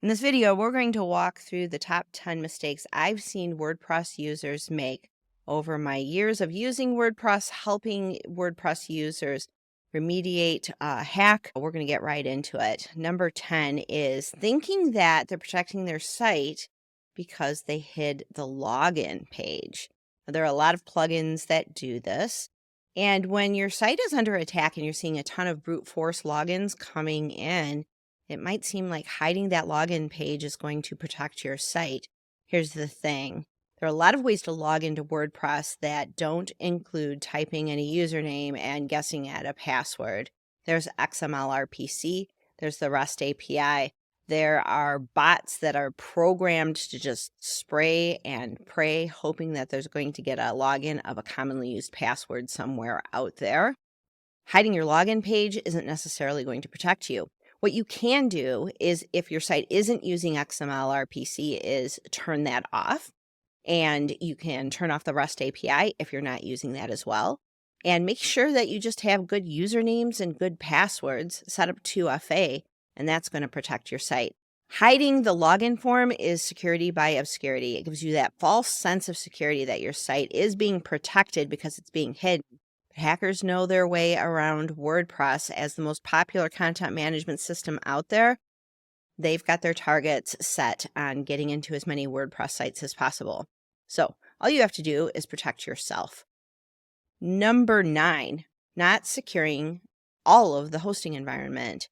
In this video, we're going to walk through the top 10 mistakes I've seen WordPress users make over my years of using WordPress, helping WordPress users remediate a hack. We're going to get right into it. Number 10 is thinking that they're protecting their site because they hid the login page. Now, there are a lot of plugins that do this. And when your site is under attack and you're seeing a ton of brute force logins coming in, it might seem like hiding that login page is going to protect your site. Here's the thing. There are a lot of ways to log into WordPress that don't include typing in a username and guessing at a password. There's XMLRPC, there's the REST API. There are bots that are programmed to just spray and pray, hoping that there's going to get a login of a commonly used password somewhere out there. Hiding your login page isn't necessarily going to protect you. What you can do is, if your site isn't using XML/RPC, is turn that off. And you can turn off the REST API if you're not using that as well. And make sure that you just have good usernames and good passwords set up 2FA, and that's going to protect your site. Hiding the login form is security by obscurity. It gives you that false sense of security that your site is being protected because it's being hidden. Hackers know their way around WordPress as the most popular content management system out there. They've got their targets set on getting into as many WordPress sites as possible. So all you have to do is protect yourself. Number 9, not securing all of the hosting environment.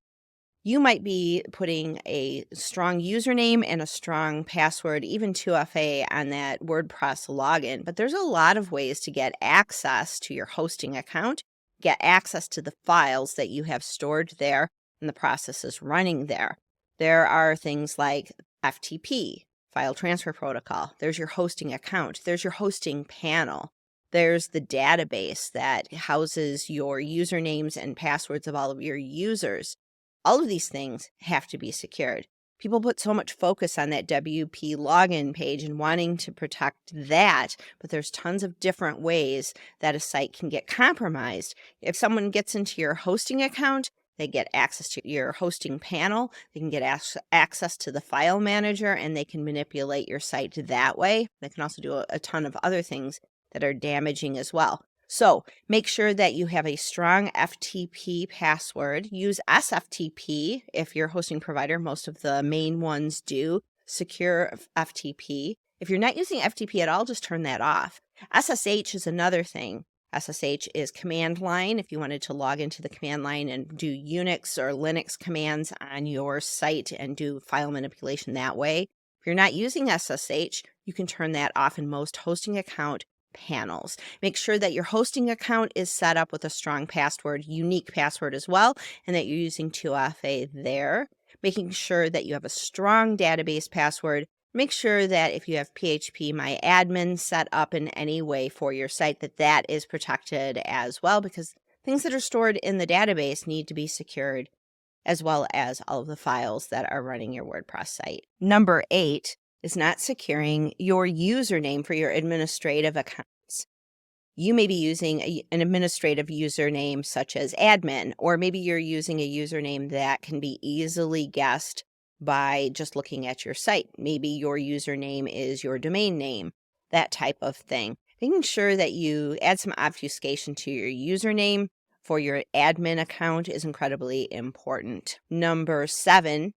You might be putting a strong username and a strong password, even 2FA, on that WordPress login, but there's a lot of ways to get access to your hosting account, get access to the files that you have stored there, and the process is running there. There are things like FTP, File Transfer Protocol. There's your hosting account. There's your hosting panel. There's the database that houses your usernames and passwords of all of your users. All of these things have to be secured. People put so much focus on that WP login page and wanting to protect that, but there's tons of different ways that a site can get compromised. If someone gets into your hosting account, they get access to your hosting panel, they can get access to the file manager, and they can manipulate your site that way. They can also do a ton of other things that are damaging as well. So make sure that you have a strong FTP password. Use SFTP if your hosting provider. Most of the main ones do secure FTP. If you're not using FTP at all, just turn that off. SSH is another thing. SSH is command line. If you wanted to log into the command line and do Unix or Linux commands on your site and do file manipulation that way. If you're not using SSH, you can turn that off in most hosting account panels. Make sure that your hosting account is set up with a strong password, unique password as well, and that you're using 2FA there. Making sure that you have a strong database password. Make sure that if you have PHPMyAdmin set up in any way for your site, that is protected as well, because things that are stored in the database need to be secured, as well as all of the files that are running your WordPress site. Number 8 is not securing your username for your administrative accounts. You may be using an administrative username such as admin, or maybe you're using a username that can be easily guessed by just looking at your site. Maybe your username is your domain name, that type of thing. Making sure that you add some obfuscation to your username for your admin account is incredibly important. Number 7,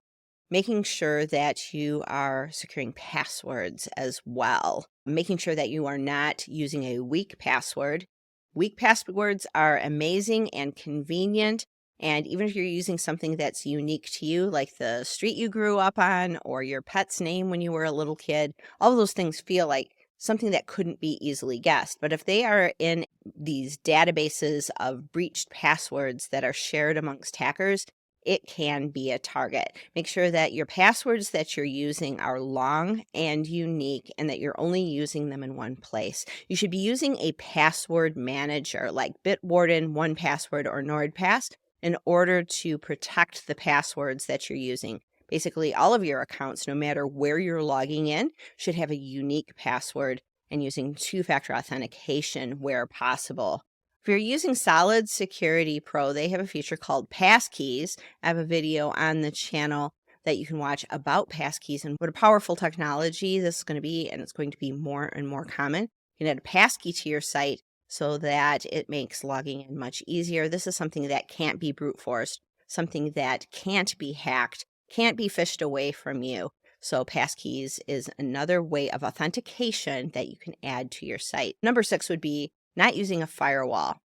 making sure that you are securing passwords as well. Making sure that you are not using a weak password. Weak passwords are amazing and convenient. And even if you're using something that's unique to you, like the street you grew up on or your pet's name when you were a little kid, all of those things feel like something that couldn't be easily guessed. But if they are in these databases of breached passwords that are shared amongst hackers, it can be a target. Make sure that your passwords that you're using are long and unique and that you're only using them in one place. You should be using a password manager like Bitwarden, 1Password, or NordPass in order to protect the passwords that you're using. Basically, all of your accounts, no matter where you're logging in, should have a unique password, and using two-factor authentication where possible. If you're using Solid Security Pro, they have a feature called Passkeys. I have a video on the channel that you can watch about passkeys and what a powerful technology this is going to be, and it's going to be more and more common. You can add a passkey to your site so that it makes logging in much easier. This is something that can't be brute forced, something that can't be hacked, can't be fished away from you. So passkeys is another way of authentication that you can add to your site. Number 6 would be not using a firewall.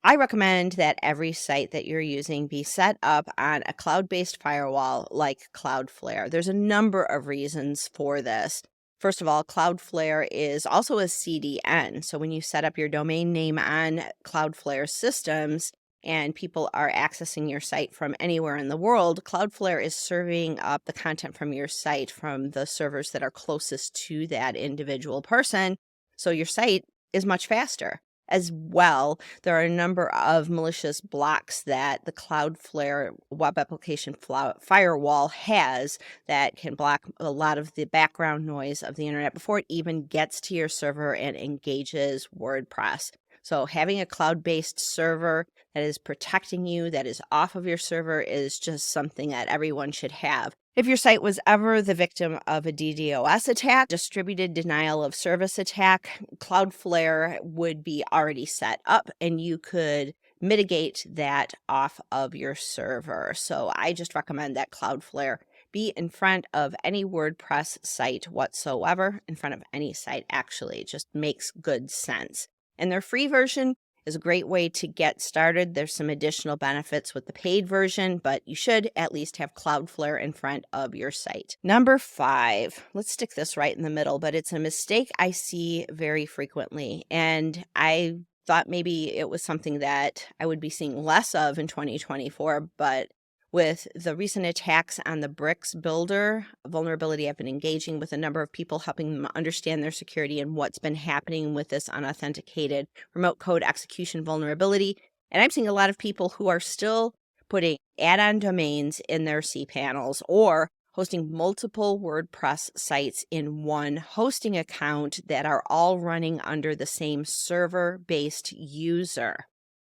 I recommend that every site that you're using be set up on a cloud-based firewall like Cloudflare. There's a number of reasons for this. First of all, Cloudflare is also a CDN. So when you set up your domain name on Cloudflare systems and people are accessing your site from anywhere in the world, Cloudflare is serving up the content from your site from the servers that are closest to that individual person. So your site is much faster. As well, there are a number of malicious blocks that the Cloudflare web application firewall has that can block a lot of the background noise of the internet before it even gets to your server and engages WordPress. So having a cloud-based server that is protecting you, that is off of your server, is just something that everyone should have. If your site was ever the victim of a DDoS attack, distributed denial of service attack, Cloudflare would be already set up and you could mitigate that off of your server. So I just recommend that Cloudflare be in front of any WordPress site whatsoever, in front of any site actually. It just makes good sense. And their free version is a great way to get started. There's some additional benefits with the paid version, but you should at least have Cloudflare in front of your site. Number 5, let's stick this right in the middle, but it's a mistake I see very frequently. And I thought maybe it was something that I would be seeing less of in 2024, but with the recent attacks on the Bricks Builder vulnerability, I've been engaging with a number of people, helping them understand their security and what's been happening with this unauthenticated remote code execution vulnerability. And I'm seeing a lot of people who are still putting add-on domains in their cPanels or hosting multiple WordPress sites in one hosting account that are all running under the same server-based user.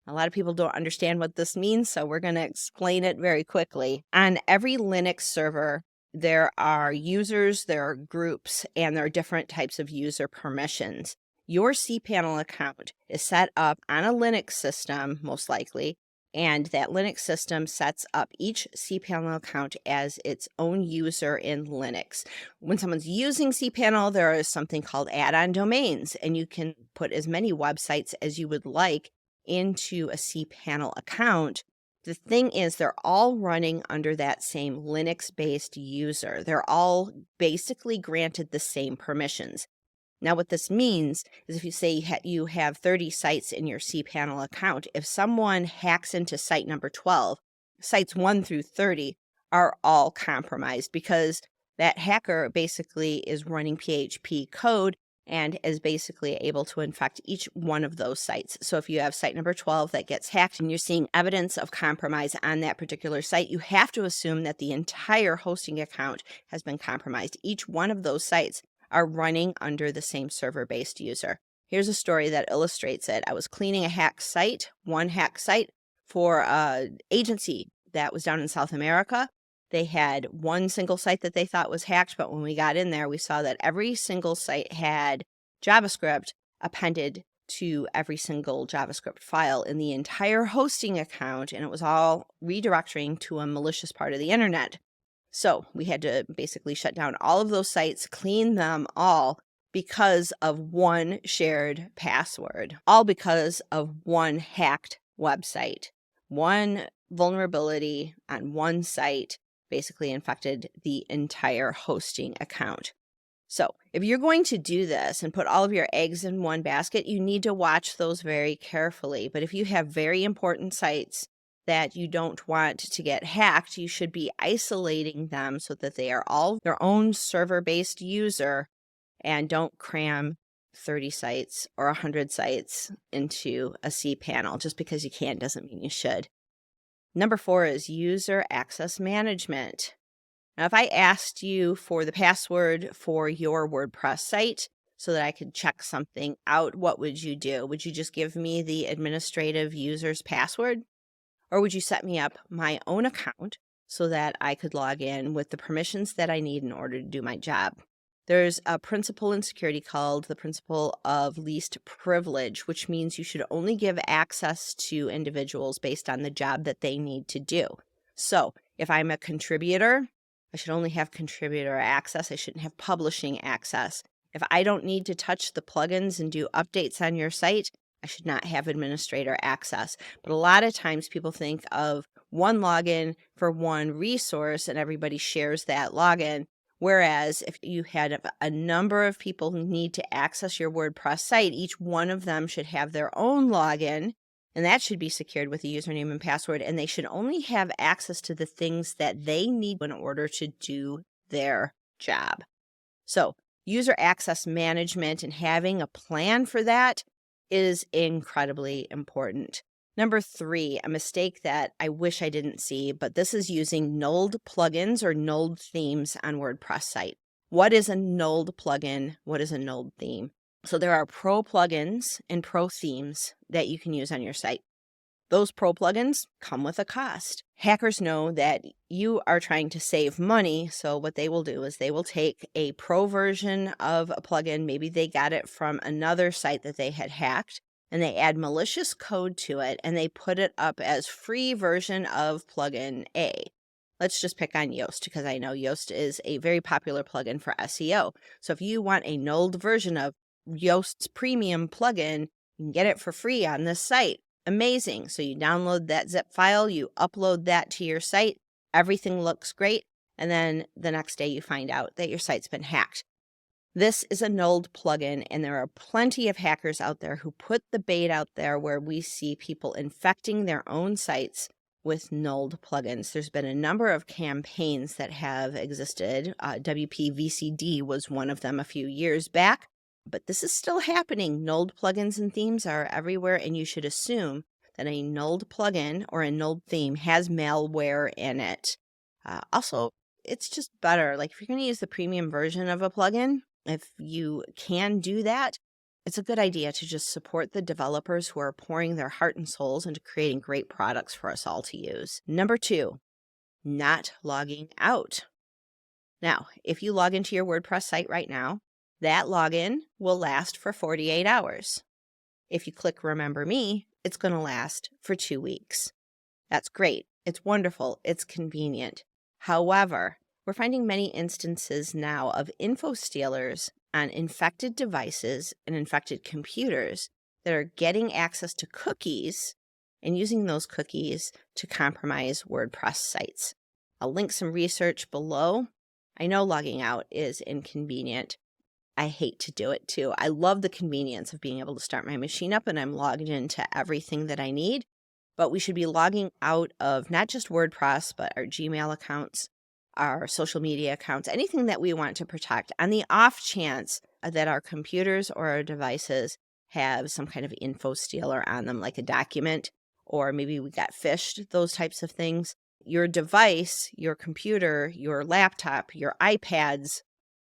A lot of people don't understand what this means, so we're going to explain it very quickly. On every Linux server, there are users, there are groups, and there are different types of user permissions. Your cPanel account is set up on a Linux system, most likely, and that Linux system sets up each cPanel account as its own user in Linux. When someone's using cPanel, there is something called add-on domains, and you can put as many websites as you would like into a cPanel account. The thing is, they're all running under that same Linux-based user. They're all basically granted the same permissions. Now, what this means is if you say you have 30 sites in your cPanel account, if someone hacks into site number 12, sites 1 through 30 are all compromised because that hacker basically is running PHP code and is basically able to infect each one of those sites. So if you have site number 12 that gets hacked and you're seeing evidence of compromise on that particular site, you have to assume that the entire hosting account has been compromised. Each one of those sites are running under the same server-based user. Here's a story that illustrates it. I was cleaning a hack site, one hack site, for an agency that was down in South America. They had one single site that they thought was hacked, but when we got in there, we saw that every single site had JavaScript appended to every single JavaScript file in the entire hosting account, and it was all redirecting to a malicious part of the internet. So we had to basically shut down all of those sites, clean them all because of one shared password, all because of one hacked website. One vulnerability on one site basically infected the entire hosting account. So if you're going to do this and put all of your eggs in one basket, you need to watch those very carefully. But if you have very important sites that you don't want to get hacked, you should be isolating them so that they are all their own server-based user and don't cram 30 sites or 100 sites into a cPanel. Just because you can doesn't mean you should. Number 4 is user access management. Now, if I asked you for the password for your WordPress site so that I could check something out, what would you do? Would you just give me the administrative user's password? Or would you set me up my own account so that I could log in with the permissions that I need in order to do my job. There's a principle in security called the principle of least privilege, which means you should only give access to individuals based on the job that they need to do. So if I'm a contributor, I should only have contributor access. I shouldn't have publishing access. If I don't need to touch the plugins and do updates on your site, I should not have administrator access. But a lot of times people think of one login for one resource and everybody shares that login. Whereas if you had a number of people who need to access your WordPress site, each one of them should have their own login, and that should be secured with a username and password, and they should only have access to the things that they need in order to do their job. So user access management and having a plan for that is incredibly important. Number 3, a mistake that I wish I didn't see, but this is using nulled plugins or nulled themes on WordPress site. What is a nulled plugin? What is a nulled theme? So there are pro plugins and pro themes that you can use on your site. Those pro plugins come with a cost. Hackers know that you are trying to save money, so what they will do is they will take a pro version of a plugin, maybe they got it from another site that they had hacked, and they add malicious code to it, and they put it up as free version of plugin A. Let's just pick on Yoast, because I know Yoast is a very popular plugin for SEO. So if you want a nulled version of Yoast's premium plugin, you can get it for free on this site. Amazing. So you download that zip file, you upload that to your site, everything looks great, and then the next day you find out that your site's been hacked. This is a nulled plugin, and there are plenty of hackers out there who put the bait out there where we see people infecting their own sites with nulled plugins. There's been a number of campaigns that have existed. WPVCD was one of them a few years back. But this is still happening. Nulled plugins and themes are everywhere, and you should assume that a nulled plugin or a nulled theme has malware in it. Also, it's just better. Like if you're going to use the premium version of a plugin, if you can do that, it's a good idea to just support the developers who are pouring their heart and souls into creating great products for us all to use. Number 2, not logging out. Now, if you log into your WordPress site right now, that login will last for 48 hours. If you click Remember Me, it's going to last for 2 weeks. That's great. It's wonderful. It's convenient. However, we're finding many instances now of info stealers on infected devices and infected computers that are getting access to cookies and using those cookies to compromise WordPress sites. I'll link some research below. I know logging out is inconvenient. I hate to do it too. I love the convenience of being able to start my machine up and I'm logged into everything that I need. But we should be logging out of not just WordPress, but our Gmail accounts, our social media accounts, anything that we want to protect on the off chance that our computers or our devices have some kind of info stealer on them, like a document, or maybe we got phished, those types of things. Your device, your computer, your laptop, your iPads,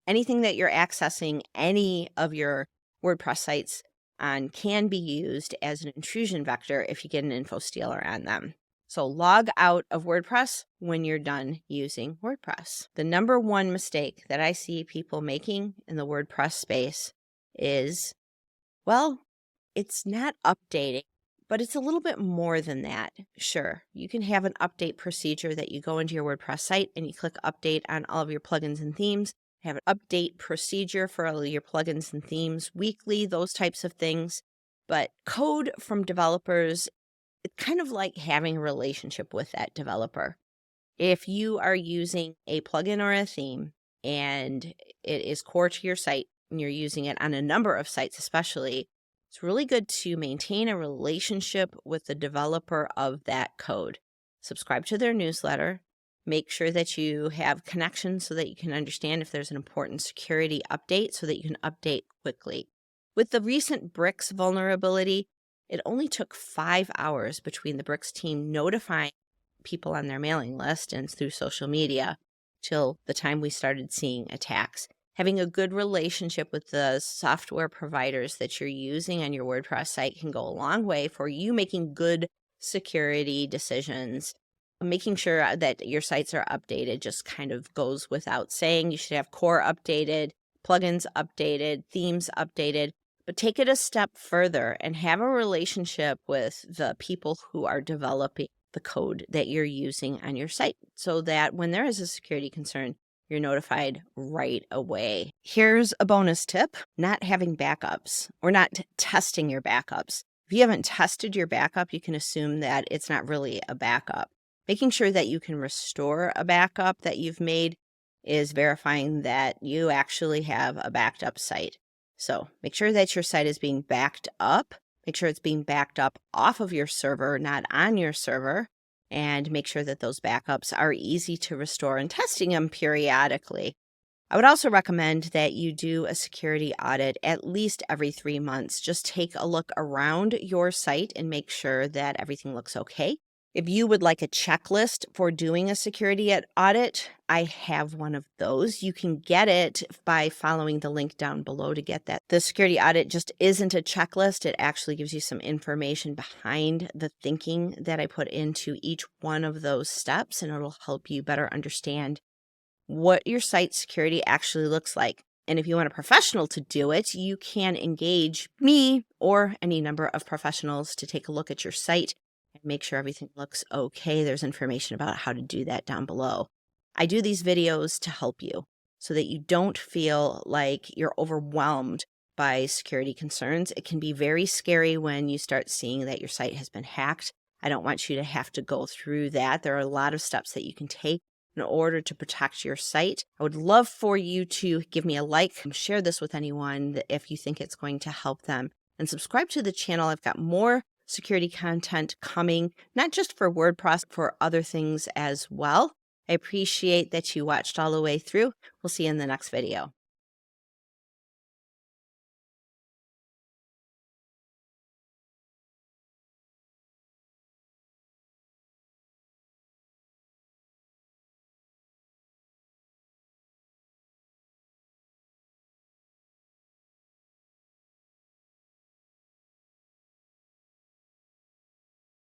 anything that you're accessing any of your WordPress sites on can be used as an intrusion vector if you get an info stealer on them. So log out of WordPress when you're done using WordPress. The number 1 mistake that I see people making in the WordPress space is, well, it's not updating, but it's a little bit more than that. Sure, you can have an update procedure that you go into your WordPress site and you click update on all of your plugins and themes. Have an update procedure for all of your plugins and themes weekly, those types of things. But code from developers, it's kind of like having a relationship with that developer. If you are using a plugin or a theme and it is core to your site and you're using it on a number of sites especially, it's really good to maintain a relationship with the developer of that code. Subscribe to their newsletter. Make sure that you have connections so that you can understand if there's an important security update so that you can update quickly. With the recent Bricks vulnerability, it only took 5 hours between the Bricks team notifying people on their mailing list and through social media till the time we started seeing attacks. Having a good relationship with the software providers that you're using on your WordPress site can go a long way for you making good security decisions Making sure that your sites are updated just kind of goes without saying. You should have core updated, plugins updated, themes updated, but take it a step further and have a relationship with the people who are developing the code that you're using on your site so that when there is a security concern, you're notified right away. Here's a bonus tip: not having backups or not testing your backups. If you haven't tested your backup, you can assume that it's not really a backup. Making sure that you can restore a backup that you've made is verifying that you actually have a backed up site. So make sure that your site is being backed up. Make sure it's being backed up off of your server, not on your server. And make sure that those backups are easy to restore and testing them periodically. I would also recommend that you do a security audit at least every 3 months. Just take a look around your site and make sure that everything looks okay. If you would like a checklist for doing a security audit, I have one of those. You can get it by following the link down below to get that. The security audit just isn't a checklist. It actually gives you some information behind the thinking that I put into each one of those steps, and it'll help you better understand what your site security actually looks like. And if you want a professional to do it, you can engage me or any number of professionals to take a look at your site and make sure everything looks okay. There's information about how to do that down below. I do these videos to help you so that you don't feel like you're overwhelmed by security concerns. It can be very scary when you start seeing that your site has been hacked. I don't want you to have to go through that. There are a lot of steps that you can take in order to protect your site. I would love for you to give me a like, share this with anyone if you think it's going to help them, and subscribe to the channel. I've got more security content coming, not just for WordPress, for other things as well. I appreciate that you watched all the way through. We'll see you in the next video.